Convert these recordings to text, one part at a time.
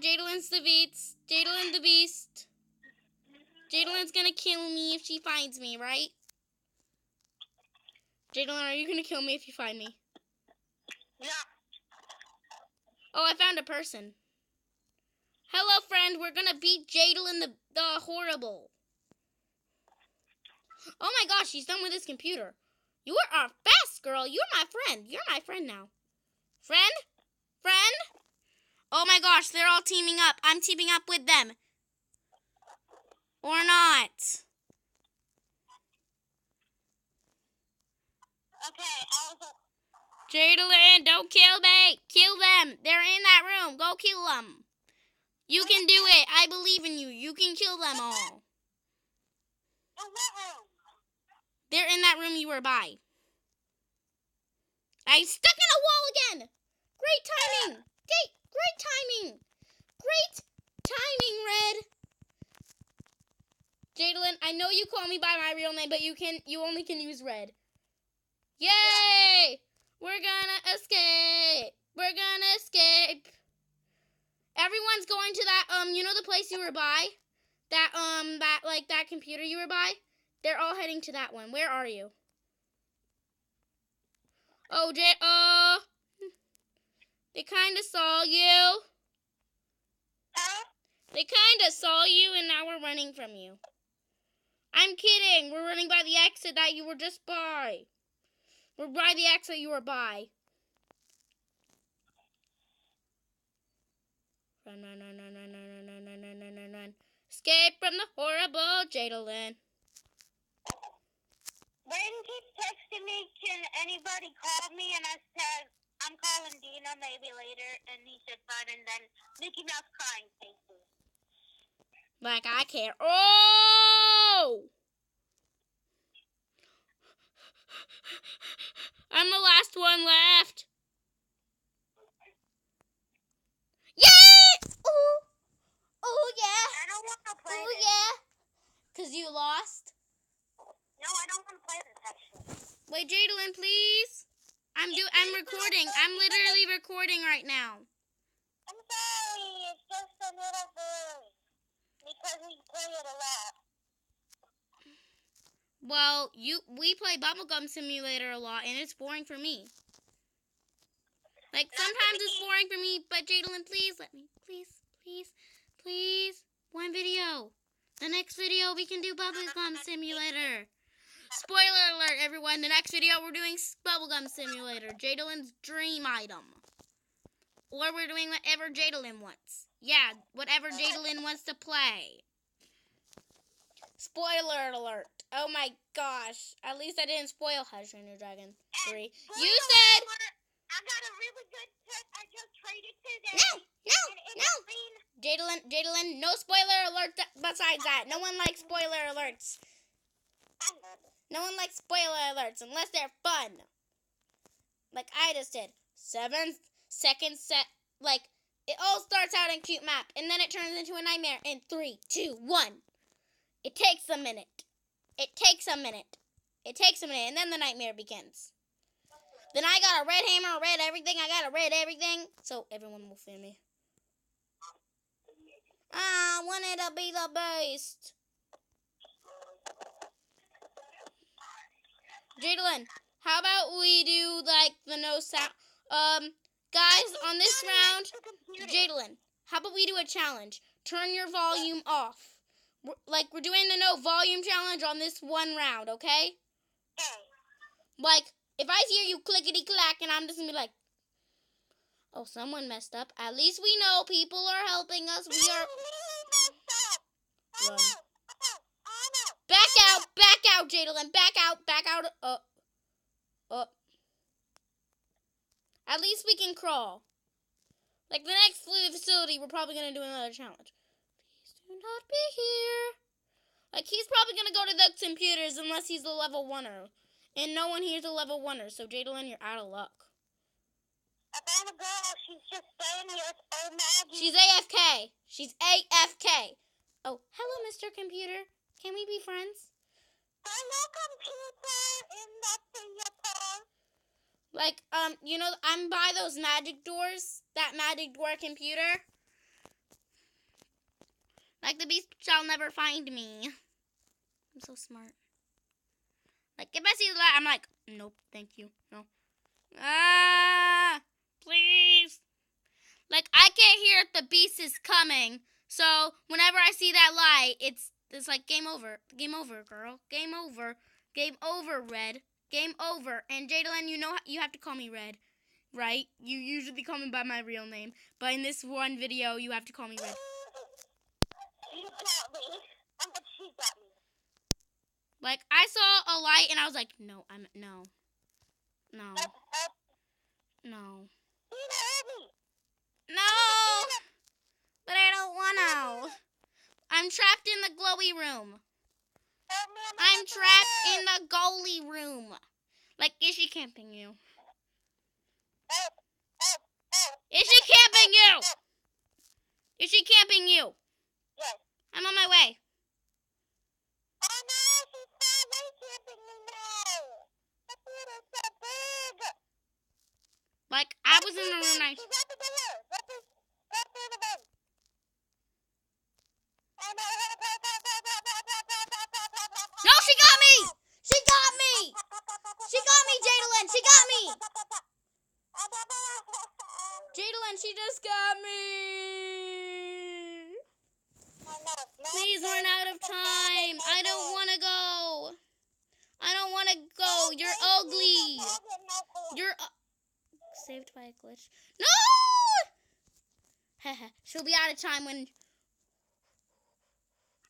Jadelin's the beast. Jadelin the beast. Jadelin's gonna kill me if she finds me, right? Jadelin, are you gonna kill me if you find me? Yeah. Oh, I found a person. Hello, friend. We're gonna beat Jadelin the horrible. Oh my gosh, she's done with this computer. You are a fast girl. You're my friend. You're my friend now. Friend? Friend? Oh my gosh, they're all teaming up. I'm teaming up with them. Or not. Okay, Jadelin, don't kill me. Kill them. They're in that room. Go kill them. You can do it. I believe in you. You can kill them all. in what room? They're in that room you were by. I stuck in a wall again. Great timing. Great timing. Great timing, Red. Jadelin, I know you call me by my real name, but you only can use Red. Yay! Yeah. We're gonna escape. We're gonna escape. Everyone's going to that you know the place you were by? That computer you were by? They're all heading to that one. Where are you? Oh, they kind of saw you. Huh? They kind of saw you, and now we're running from you. I'm kidding. We're running by the exit that you were just by. We're by the exit you were by. Run, run, run, run, run, run, run, run, run, run, run, run. Escape from the horrible Jadelin. Brayden keeps texting me, can anybody call me? And I said, I'm calling Dina maybe later. And he said, fine. And then Mickey Mouse crying faces. Like I care. Oh! I'm the last one left. Yay! Ooh! Oh yeah! I don't want to play Oh this. yeah! 'Cause you lost? No, I don't want to play this actually. Wait, Jadelin, please. I'm recording. I'm literally recording right now. I'm sorry, it's just a little boy. Because we play it a lot. Well, we play Bubblegum Simulator a lot, and it's boring for me. Like, sometimes it's boring for me, but Jadelin, please let me. Please, please, please. One video. The next video, we can do Bubblegum Simulator. Spoiler alert, everyone. The next video, we're doing Bubblegum Simulator. Jadelin's dream item. Or we're doing whatever Jadelin wants. Yeah, whatever Jadelin wants to play. Spoiler alert. Oh my gosh. At least I didn't spoil Hush Ranger Dragon 3. You said... I got a really good tip I just traded today. No. Jadelin, no spoiler alert besides that. No one likes spoiler alerts. No one likes spoiler alerts unless they're fun. Like I just did. 7-second set. Like, it all starts out in cute map, and then it turns into a nightmare in 3, 2, 1. It takes a minute. It takes a minute, and then the nightmare begins. Then I got a red hammer, red everything. I got a red everything, so everyone will feel me. I wanted to be the best. Jadelin, how about we do, like, the no sound... Guys, on this round... Jadelin, how about we do a challenge? Turn your volume off. We're doing the no volume challenge on this one round, okay? Like, if I hear you clickety-clack, and I'm just gonna be like, oh, someone messed up. At least we know people are helping us. We are... Run. Back out, Jadelin. Back out. At least we can crawl. Like, the next facility, we're probably gonna do another challenge. Please do not be here. Like, he's probably gonna go to the computers unless he's a level 1er. And no one here's a level 1er, so Jadelin, you're out of luck. I found a girl. She's just staying here. It's so Maggie. She's AFK. She's AFK. Oh, hello, Mr. Computer. Can we be friends? Hello, computer. In that thing you call. Like, you know, I'm by those magic doors. That magic door computer. Like the beast shall never find me. I'm so smart. Like if I see the light, I'm like, nope, thank you, no. Ah, please. Like I can't hear if the beast is coming. So whenever I see that light, it's like game over. Game over, girl. Game over. Game over, Red. Game over. And Jadalyn, you know you have to call me Red, right? You usually call me by my real name, but in this one video, you have to call me Red. You got me. She got me. Like I saw a light and I was like, no, no. No. No. But I don't want to. I'm trapped in the glowy room. I'm trapped in the goalie room. Like, is she camping you? Is she camping you? Is she camping you? Yes. I'm on my way. Oh no, she's not camping me now. That is so big. Like, I was in the room. She's at the door. Let's do the bed. Oh no. No, she got me! She got me! She got me, Jadalyn! She got me! Jadalyn, she just got me! Please, we're out of time. I don't want to go. I don't want to go. You're ugly. You're saved by a glitch. No! Haha. She'll be out of time when...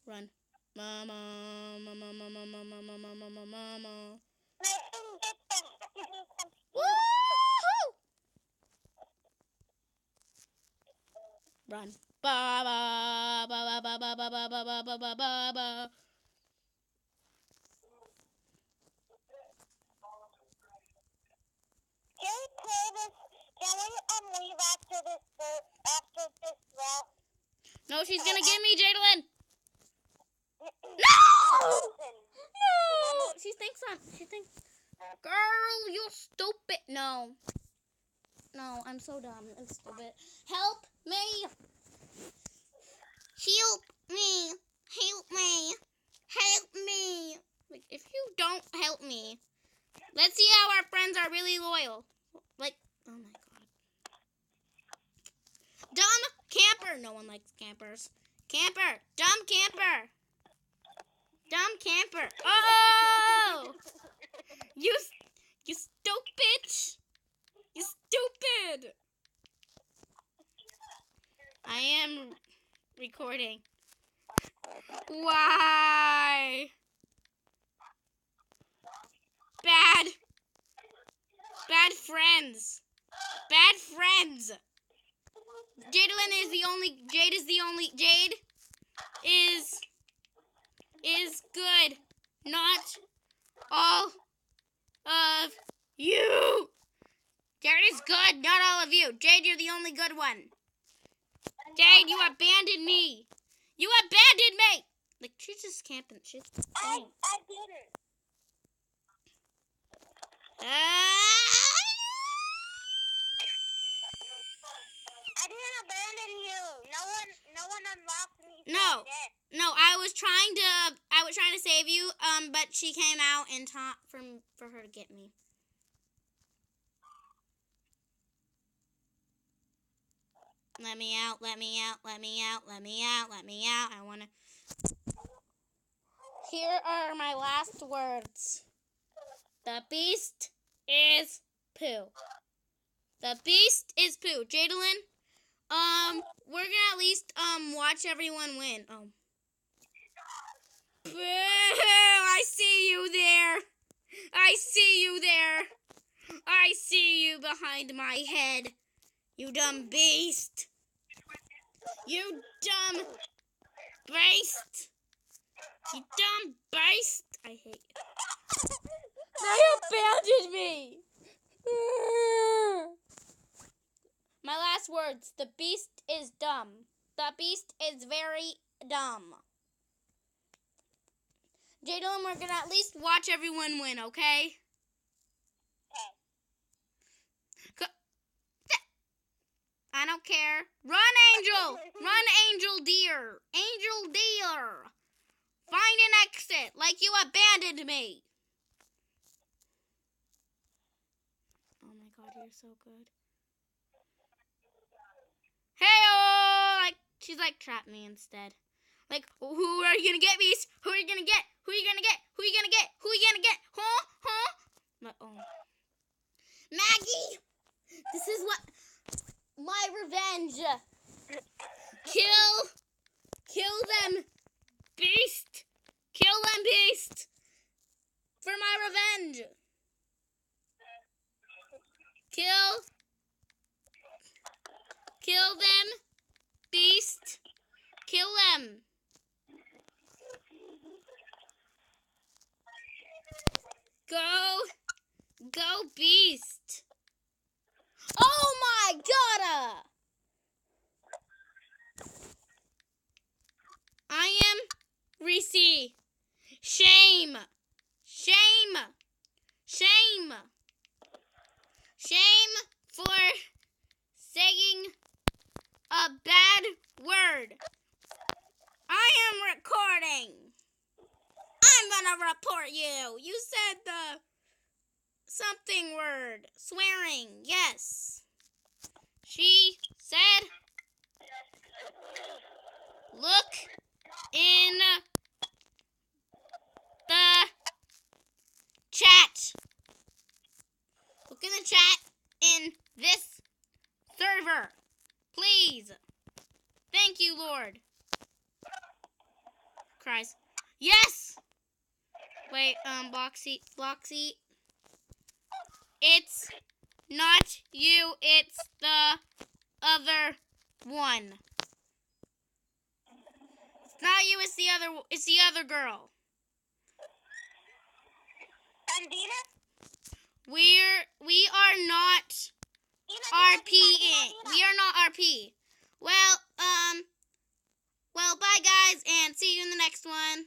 Run. Mama, mama, mama, mama, mama, mama, mama. Woo-hoo! Run. Ba ba ba ba ba ba ba ba ba ba ba ba ba. Can we leave after this route? No, she's gonna get me, Jadalyn. No! No! She thinks, girl, you're stupid. No. No, I'm so dumb and stupid. Help me. Help me. Help me. Help me. Like, if you don't help me, let's see how our friends are really loyal. Like, oh my god. Dumb camper. No one likes campers. Camper. Dumb camper. Dumb camper. Oh! You stupid. You stupid. I am recording. Why? Bad friends. Bad friends. Jade is good. Not all of you. Jade is good, not all of you. Jade, you're the only good one. Jade, you abandoned me. You abandoned me. Like, she's just camping. She's I didn't. I didn't abandon you. No one unlocked me. No, I was trying to save you, but she came out in time for her to get me. Let me out, let me out, let me out, let me out, let me out. I wanna. Here are my last words. The beast is poo. The beast is poo. Jadalyn, we're gonna at least watch everyone win. Oh. Boo! I see you there. I see you there. I see you behind my head. You dumb beast. You dumb beast. You dumb beast. I hate you. They abandoned me. My last words. The beast is dumb. The beast is very dumb. Jadalyn, we're going to at least watch everyone win, okay? I don't care. Run, Angel! Run, Angel dear! Angel dear! Find an exit, like you abandoned me! Oh my god, you're so good. Hey-oh! Like, she's like, trap me instead. Like, who are you gonna get, Beast? Who are you gonna get? Who are you gonna get? Who are you gonna get? Who are you gonna get? Huh? Huh? But, oh. Maggie! This is what... my revenge! Kill them, Beast! Kill them, Beast! For my revenge! Kill them, Beast! Kill them! Go, Beast! Oh my god! I am Reese. Shame! Shame! Shame! Shame for saying a bad word. I am recording. I'm gonna report you. You said the something word. Swearing. Yes. She said, look in the chat. Look in the chat in this server. Please. Thank you, Lord. Cries. Yes! Wait, Bloxy. It's not you, it's the other one. It's not you, it's the other girl. And Dina? We are not RPing. We are not RP. Well, bye guys, and see you in the next one.